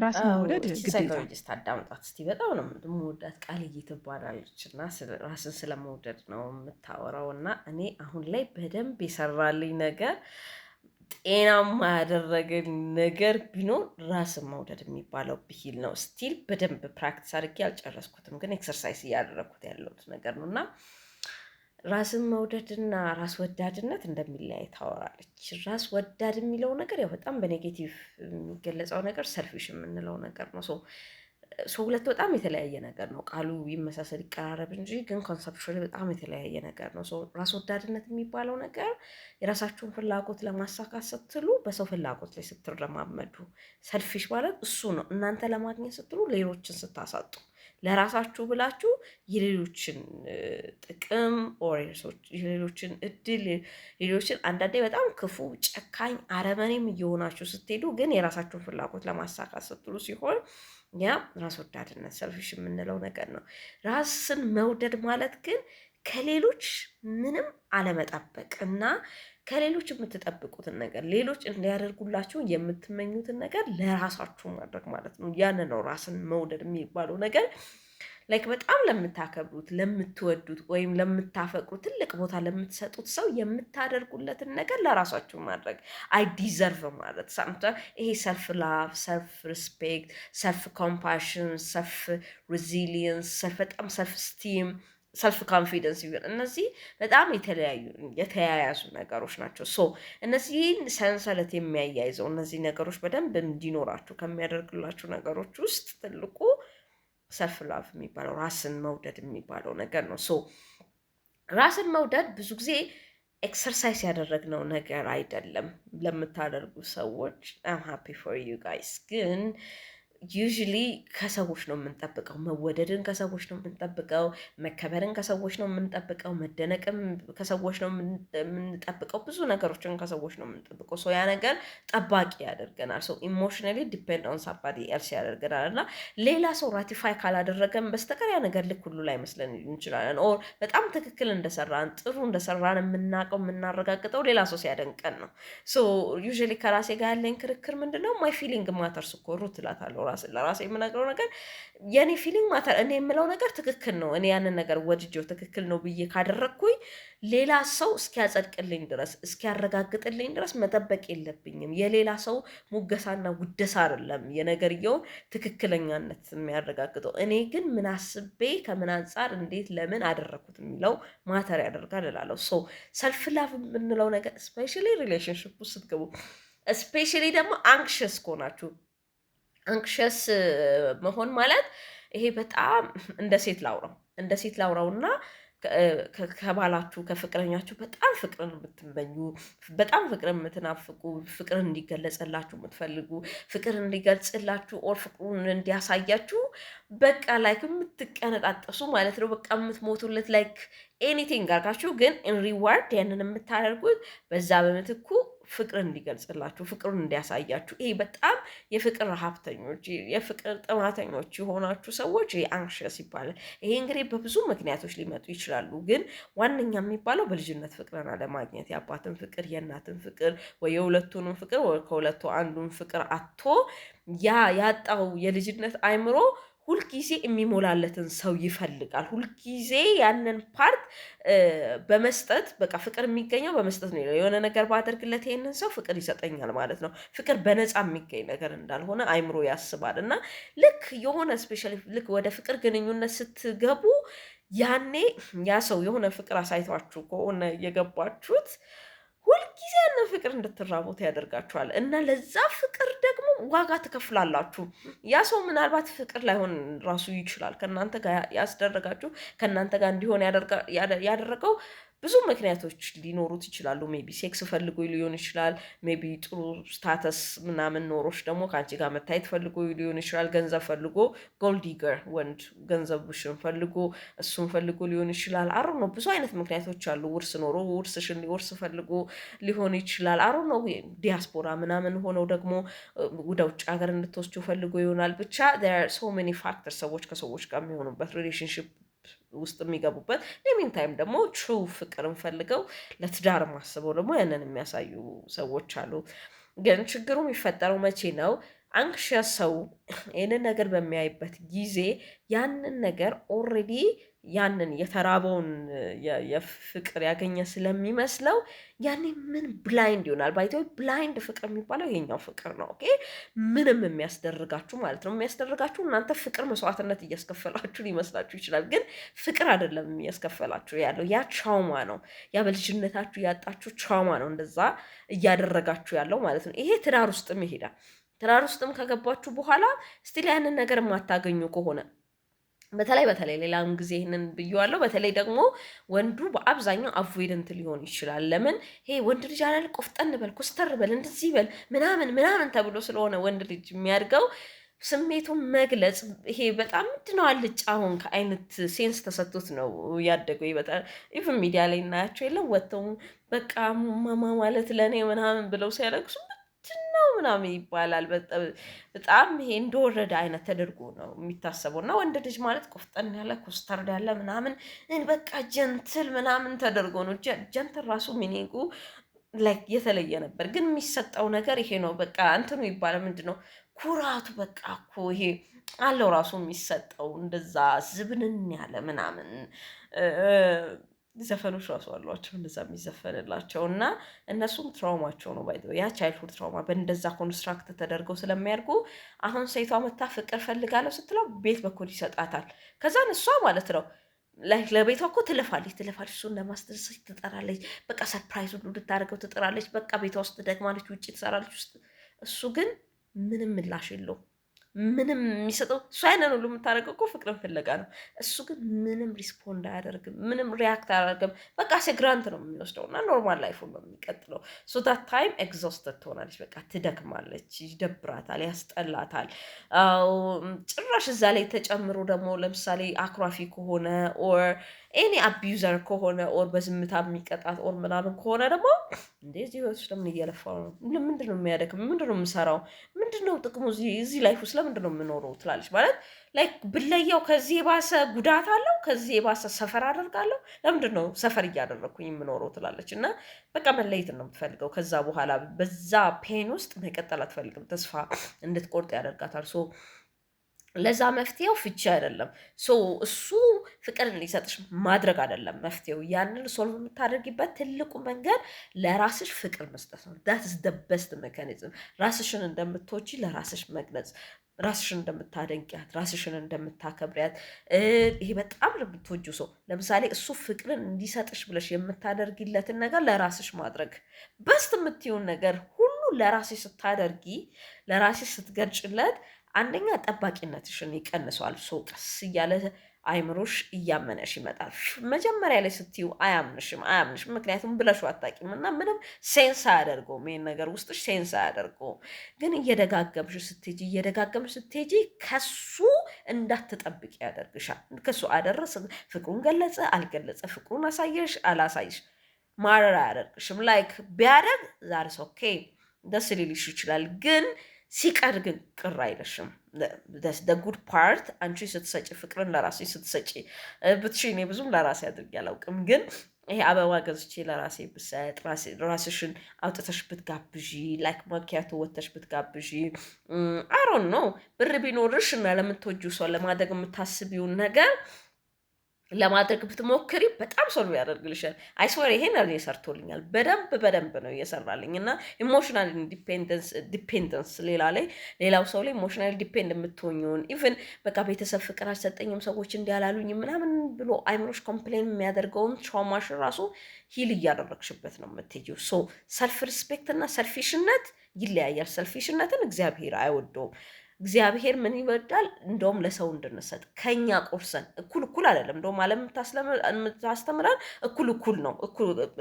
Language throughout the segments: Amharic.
ራስን መውደድ እቺ ግዴታ ነው። ሳይኮሎጂስት አዳምጣት እስቲ። በጣም ነው የምወዳት ቃልዬ ትባላለች እና ራስን ስለመውደድ ነው የምታወራው። እና እኔ አሁን ላይ በደንብ የሰራልኝ ነገር ጤናማ ያደረገኝ ነገር ቢኖር ራስን መውደድ የሚባለው ብሂል ነው። ስቲል በደንብ ፕራክቲስ አድርጌ አልጨረስኩትም፣ ግን ኤክሰርሳይዝ እያደረግኩት ያለሁት ነገር ነው። እና ራስን መውደድና ራስ ወዳድነት እንደሚለያይ ታወራለች። ራስ ወዳድ የሚለው ነገር ያው በጣም በኔጌቲቭ የሚገለጸው ነገር ሰልፊሽ የምንለው ነገር ነው። ሁለቱ በጣም የተለያየ ነገር ነው። ቃሉ ይመሳሰል ይቀራረብ እንጂ ግን ኮንሰፕቹዋሊ በጣም የተለያየ ነገር ነው። ራስ ወዳድነት የሚባለው ነገር የራሳችሁን ፍላጎት ለማሳካት ስትሉ በሰው ፍላጎት ላይ ስትረማመዱ፣ ሰልፊሽ ማለት እሱ ነው። እናንተ ለማግኘት ስትሉ ሌሎችን ስታሳጡ፣ ለራሳችሁ ብላችሁ የሌሎችን ጥቅም ኦር የሌሎችን እድል፣ ሌሎችን አንዳንዴ በጣም ክፉ ጨካኝ አረመኔም እየሆናችሁ ስትሄዱ ግን የራሳችሁን ፍላጎት ለማሳካት ስትሉ ሲሆን ያ ራስ ወዳድነት ሰልፊሽ የምንለው ነገር ነው። ራስን መውደድ ማለት ግን ከሌሎች ምንም አለመጠበቅ እና ከሌሎች የምትጠብቁትን ነገር ሌሎች እንዲያደርጉላችሁ የምትመኙትን ነገር ለራሳችሁ ማድረግ ማለት ነው። ያን ነው ራስን መውደድ የሚባለው ነገር። ላይክ በጣም ለምታከብሩት፣ ለምትወዱት ወይም ለምታፈቅሩት ትልቅ ቦታ ለምትሰጡት ሰው የምታደርጉለትን ነገር ለራሳችሁ ማድረግ አይ ዲዘርቭ ማለት ሳምታ ይሄ ሰልፍ ላቭ፣ ሰልፍ ሪስፔክት፣ ሰልፍ ኮምፓሽን፣ ሰልፍ ሬዚሊየንስ፣ በጣም ሰልፍ ስቲም፣ ሰልፍ ኮንፊደንስ ይሆን እነዚህ በጣም የተያያዙ ነገሮች ናቸው። እነዚህን ሰንሰለት የሚያያይዘው እነዚህ ነገሮች በደንብ እንዲኖራችሁ ከሚያደርግላችሁ ነገሮች ውስጥ ትልቁ ሰልፍ ላቭ የሚባለው ራስን መውደድ የሚባለው ነገር ነው። ራስን መውደድ ብዙ ጊዜ ኤክሰርሳይዝ ያደረግነው ነገር አይደለም። ለምታደርጉ ሰዎች አም ሃፒ ፎር ዩ ጋይስ። ግን ዩዥሊ ከሰዎች ነው የምንጠብቀው። መወደድን ከሰዎች ነው የምንጠብቀው። መከበርን ከሰዎች ነው የምንጠብቀው። መደነቅም ከሰዎች ነው የምንጠብቀው። ብዙ ነገሮችን ከሰዎች ነው የምንጠብቀው። ያ ነገር ጠባቂ ያደርገናል። ኢሞሽናሊ ዲፔንድ ኦን ሳምባዲ ኤልስ ያደርገናል። እና ሌላ ሰው ራቲፋይ ካላደረገን በስተቀር ያ ነገር ልክ ሁሉ ላይ መስለን እንችላለን። ኦር በጣም ትክክል እንደሰራን ጥሩ እንደሰራን የምናውቀው የምናረጋግጠው ሌላ ሰው ሲያደንቀን ነው። ዩዥሊ ከራሴ ጋር ያለኝ ክርክር ምንድነው? ማይ ፊሊንግ ማተርስ እኮ ሩት እላታለሁ ለራሴ የምነግረው ነገር የኔ ፊሊንግ ማተር፣ እኔ የምለው ነገር ትክክል ነው። እኔ ያንን ነገር ወድጄው ትክክል ነው ብዬ ካደረግኩኝ ሌላ ሰው እስኪያጸድቅልኝ ድረስ እስኪያረጋግጥልኝ ድረስ መጠበቅ የለብኝም። የሌላ ሰው ሙገሳና ውደሳ አይደለም የነገርየውን ትክክለኛነት የሚያረጋግጠው። እኔ ግን ምን አስቤ ከምን አንጻር እንዴት ለምን አደረግኩት የሚለው ማተር ያደርጋል እላለሁ። ሰልፍ ላቭ የምንለው ነገር ስፔሻሊ ሪሌሽንሽፕ ውስጥ ስትገቡ፣ ስፔሻሊ ደግሞ አንክሸስ ከሆናችሁ፣ አንክሸስ መሆን ማለት ይሄ በጣም እንደ ሴት ላውራው እና ከባላችሁ ከፍቅረኛችሁ በጣም ፍቅርን የምትመኙ፣ በጣም ፍቅርን የምትናፍቁ፣ ፍቅርን እንዲገለጽላችሁ የምትፈልጉ፣ ፍቅር እንዲገልጽላችሁ ኦር ፍቅሩን እንዲያሳያችሁ በቃ ላይክ የምትቀነጣጠሱ ማለት ነው። በቃ የምትሞቱለት ላይክ ኤኒቲንግ አርጋችሁ፣ ግን ኢን ሪዋርድ ያንን የምታደርጉት በዛ በምትኩ ፍቅርን እንዲገልጽላችሁ፣ ፍቅሩን እንዲያሳያችሁ። ይሄ በጣም የፍቅር ሀብተኞች፣ የፍቅር ጥማተኞች የሆናችሁ ሰዎች ይሄ አንክሸስ ይባላል። ይሄ እንግዲህ በብዙ ምክንያቶች ሊመጡ ይችላሉ። ግን ዋነኛ የሚባለው በልጅነት ፍቅርን አለማግኘት፣ የአባትን ፍቅር፣ የእናትን ፍቅር ወይ የሁለቱንም ፍቅር ወይ ከሁለቱ አንዱን ፍቅር አጥቶ ያ ያጣው የልጅነት አይምሮ ሁልጊዜ የሚሞላለትን ሰው ይፈልጋል። ሁልጊዜ ያንን ፓርት በመስጠት በቃ ፍቅር የሚገኘው በመስጠት ነው። የሆነ ነገር ባደርግለት ይሄንን ሰው ፍቅር ይሰጠኛል ማለት ነው። ፍቅር በነፃ የሚገኝ ነገር እንዳልሆነ አይምሮ ያስባል። እና ልክ የሆነ ስፔሻሊ ልክ ወደ ፍቅር ግንኙነት ስትገቡ ያኔ ያ ሰው የሆነ ፍቅር አሳይቷችሁ ከሆነ የገባችሁት ሁልጊዜ ያንን ፍቅር እንድትራቡት ያደርጋችኋል። እና ለዛ ፍቅር ደግሞ ዋጋ ትከፍላላችሁ። ያ ሰው ምናልባት ፍቅር ላይሆን ራሱ ይችላል። ከእናንተ ጋር ያስደረጋችሁ ከእናንተ ጋር እንዲሆን ያደረገው ብዙ ምክንያቶች ሊኖሩት ይችላሉ። ሜቢ ሴክስ ፈልጎ ሊሆን ይችላል። ሜቢ ጥሩ ስታተስ ምናምን ኖሮች ደግሞ ከአንቺ ጋር መታየት ፈልጎ ሊሆን ይችላል። ገንዘብ ፈልጎ ጎልዲገር ወንድ ገንዘብሽን ፈልጎ እሱን ፈልጎ ሊሆን ይችላል። አሮ ነው ብዙ አይነት ምክንያቶች አሉ። ውርስ ኖሮ ውርስሽን ሊወርስ ፈልጎ ሊሆን ይችላል። አሮ ነው ዲያስፖራ ምናምን ሆነው ደግሞ ወደ ውጭ ሀገር እንድትወስዱ ፈልጎ ይሆናል። ብቻ ሶ ሜኒ ፋክተር ሰዎች ከሰዎች ጋር የሚሆኑበት ሪሌሽንሽፕ ውስጥ የሚገቡበት ሌሚን ታይም ደግሞ ትሩ ፍቅርን ፈልገው ለትዳር ማስበው ደግሞ ያንን የሚያሳዩ ሰዎች አሉ። ግን ችግሩ የሚፈጠረው መቼ ነው? አንክሸስ ሰው ይህንን ነገር በሚያይበት ጊዜ ያንን ነገር ኦልሬዲ ያንን የተራበውን የፍቅር ያገኘ ስለሚመስለው ያኔ ምን ብላይንድ ይሆናል። ባይተው ብላይንድ ፍቅር የሚባለው ይሄኛው ፍቅር ነው። ኦኬ ምንም የሚያስደርጋችሁ ማለት ነው። የሚያስደርጋችሁ እናንተ ፍቅር መስዋዕትነት እያስከፈላችሁ ሊመስላችሁ ይችላል፣ ግን ፍቅር አይደለም እያስከፈላችሁ ያለው፣ ያ ቻውማ ነው። ያ በልጅነታችሁ ያጣችሁ ቻውማ ነው እንደዛ እያደረጋችሁ ያለው ማለት ነው። ይሄ ትዳር ውስጥም ይሄዳል። ትዳር ውስጥም ከገባችሁ በኋላ ስቲል ያንን ነገር የማታገኙ ከሆነ በተለይ ሌላም ጊዜ ይህንን ብየዋለሁ። በተለይ ደግሞ ወንዱ በአብዛኛው አቮይደንት ሊሆን ይችላል። ለምን ይሄ ወንድ ልጅ አላል ቆፍጠን በል ኮስተር በል እንደዚህ በል ምናምን ተብሎ ስለሆነ ወንድ ልጅ የሚያድገው ስሜቱን መግለጽ ይሄ በጣም ምንድነው አልጫ አሁን ከአይነት ሴንስ ተሰጥቶት ነው ያደገው። በጣም ኢቭን ሚዲያ ላይ እናያቸው የለም ወጥተው በቃ ማማ ማለት ለእኔ ምናምን ብለው ሲያለቅሱ ነው ምናምን ይባላል። በጣም ይሄ እንደወረደ አይነት ተደርጎ ነው የሚታሰበው። እና ወንድ ልጅ ማለት ቆፍጠን ያለ ኮስተር ያለ ምናምን በቃ ጀንትል ምናምን ተደርጎ ነው። ጀንትል ራሱ ሚኒንጉ ላይክ የተለየ ነበር፣ ግን የሚሰጠው ነገር ይሄ ነው። በቃ እንትኑ ይባላል ምንድን ነው ኩራቱ። በቃ እኮ ይሄ አለው ራሱ የሚሰጠው እንደዛ ዝብንን ያለ ምናምን ዘፈኖች ራሱ አሏቸው እንደዛ የሚዘፈንላቸው እና እነሱም ትራውማቸው ነው። ባይዘው ያ ቻይልድሁድ ትራውማ በእንደዛ ኮንስትራክት ተደርገው ስለሚያድጉ አሁን ሴቷ መታ ፍቅር ፈልጋለሁ ስትለው ቤት በኩል ይሰጣታል። ከዛን እሷ ማለት ነው ለቤቷ እኮ ትለፋለች፣ እሱን ለማስደሰት ትጠራለች። በቃ ሰርፕራይዝ ሁሉ ልታደርገው ትጥራለች። በቃ ቤቷ ውስጥ ትደግማለች፣ ውጭ ትሰራለች ውስጥ። እሱ ግን ምንም ምላሽ የለውም። ምንም የሚሰጠው እሱ ያንን ሁሉ የምታደርገው እኮ ፍቅርን ፍለጋ ነው። እሱ ግን ምንም ሪስፖንድ አያደርግም፣ ምንም ሪያክት አያደርግም። በቃ ሴግራንት ነው የሚወስደው እና ኖርማል ላይፍ ነው የሚቀጥለው። ሶ ዳት ታይም ኤግዞስተድ ትሆናለች፣ በቃ ትደክማለች፣ ይደብራታል፣ ያስጠላታል። ጭራሽ እዛ ላይ ተጨምሮ ደግሞ ለምሳሌ አኩራፊ ከሆነ ኦር ኤኒ አቢዩዘር ከሆነ ኦር በዝምታ የሚቀጣት ኦር ምናምን ከሆነ ደግሞ እንደዚህ ህይወት ለምን እየለፋው ነው? ምንድን ነው የሚያደክም? ምንድን ነው የምሰራው? ምንድን ነው ጥቅሙ? እዚህ ላይፍ ውስጥ ለምንድን ነው የምኖረው ትላለች። ማለት ላይክ ብለየው ከዚህ የባሰ ጉዳት አለው፣ ከዚህ የባሰ ሰፈር አደርጋለሁ፣ ለምንድን ነው ሰፈር እያደረግኩኝ የምኖረው ትላለች። እና በቃ መለየትን ነው የምትፈልገው። ከዛ በኋላ በዛ ፔን ውስጥ መቀጠል አትፈልግም። ተስፋ እንድትቆርጥ ያደርጋታል። ለዛ መፍትሄው ፍቺ አይደለም። እሱ ፍቅር እንዲሰጥሽ ማድረግ አይደለም መፍትሄው። ያንን ሶልቭ የምታደርጊበት ትልቁ መንገድ ለራስሽ ፍቅር መስጠት ነው። ዳት ኢዝ ዘ ቤስት ሜካኒዝም። ራስሽን እንደምትወጂ ለራስሽ መግለጽ፣ ራስሽን እንደምታደንቂያት፣ ራስሽን እንደምታከብሪያት። ይሄ በጣም ለምትወጂው ሰው ለምሳሌ እሱ ፍቅርን እንዲሰጥሽ ብለሽ የምታደርጊለትን ነገር ለራስሽ ማድረግ። በስት የምትይውን ነገር ሁሉ ለራስሽ ስታደርጊ፣ ለራስሽ ስትገልጭለት አንደኛ ጠባቂነትሽን ይቀንሰዋል። ቀስ እያለ አይምሮሽ እያመነሽ ይመጣል። መጀመሪያ ላይ ስትዩ አያምንሽም፣ ምክንያቱም ብለሽው አታውቂም እና ምንም ሴንስ አያደርገውም። ይሄን ነገር ውስጥሽ ሴንስ አያደርገውም። ግን እየደጋገምሽ ስትሄጂ ከሱ እንዳትጠብቂ ያደርግሻል። ከሱ አደረስ ፍቅሩን ገለጸ አልገለጸ፣ ፍቅሩን አሳየሽ አላሳይሽ ማረር አያደርግሽም። ላይክ ቢያደርግ ዛሬስ ኦኬ ደስ ሊልሽ ይችላል፣ ግን ሲቀር ግን ቅር አይለሽም። ጉድ ፓርት አንቺ ስትሰጪ ፍቅርን ለራሴ ስትሰጪ ብትሽ እኔ ብዙም ለራሴ አድርጌ አላውቅም፣ ግን ይሄ አበባ ገዝቼ ለራሴ ብሰጥ፣ ራስሽን አውጥተሽ ብትጋብዢ፣ ላይክ ማኪያቶ ወተሽ ብትጋብዢ፣ አሮን ነው ብር ቢኖርሽ እና ለምትወጂው ሰው ለማድረግ የምታስቢውን ነገር ለማድረግ ብትሞክሪ በጣም ሶልቭ ያደርግልሻል። አይስወር ይሄን እኔ ሰርቶልኛል። በደንብ ነው እየሰራልኝ እና ኢሞሽናል ዲፔንደንስ ሌላው ሰው ላይ ኢሞሽናል ዲፔንድ የምትሆኝውን ኢቨን በቃ ቤተሰብ ፍቅር አልሰጠኝም ሰዎች እንዲያላሉኝ ምናምን ብሎ አይምሮሽ ኮምፕሌን የሚያደርገውን ትራውማሽ ራሱ ሂል እያደረግሽበት ነው የምትሄጂው። ሰልፍ ሪስፔክት እና ሰልፊሽነት ይለያያል። ሰልፊሽነትን እግዚአብሔር አይወደውም። እግዚአብሔር ምን ይወዳል? እንደውም ለሰው እንድንሰጥ ከኛ ቆርሰን እኩል አይደለም። እንደውም ዓለም የምታስተምረን እኩል ነው።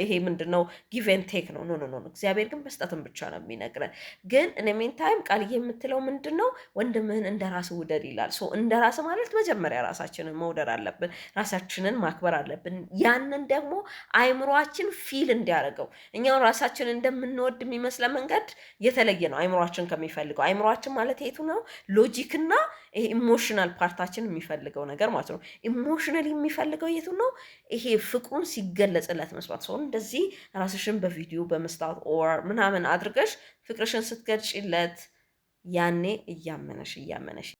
ይሄ ምንድን ነው? ጊቭ ኤንድ ቴክ ነው። ኖ እግዚአብሔር ግን መስጠትን ብቻ ነው የሚነግረን። ግን እኔ ሜን ታይም ቃልዬ የምትለው ምንድን ነው? ወንድምህን እንደ ራስ ውደድ ይላል። እንደ ራስ ማለት መጀመሪያ ራሳችንን መውደድ አለብን፣ ራሳችንን ማክበር አለብን። ያንን ደግሞ አይምሯችን ፊል እንዲያደርገው እኛው ራሳችንን እንደምንወድ የሚመስለ መንገድ የተለየ ነው አይምሯችን ከሚፈልገው። አይምሯችን ማለት የቱ ነው? ሎጂክ እና ኢሞሽናል ፓርታችን የሚፈልገው ነገር ማለት ነው። ኢሞሽናል የሚፈልገው የቱ ነው? ይሄ ፍቅሩን ሲገለጽለት መስማት። ሰው እንደዚህ ራስሽን በቪዲዮ በመስታወት ኦር ምናምን አድርገሽ ፍቅርሽን ስትገልጭለት ያኔ እያመነሽ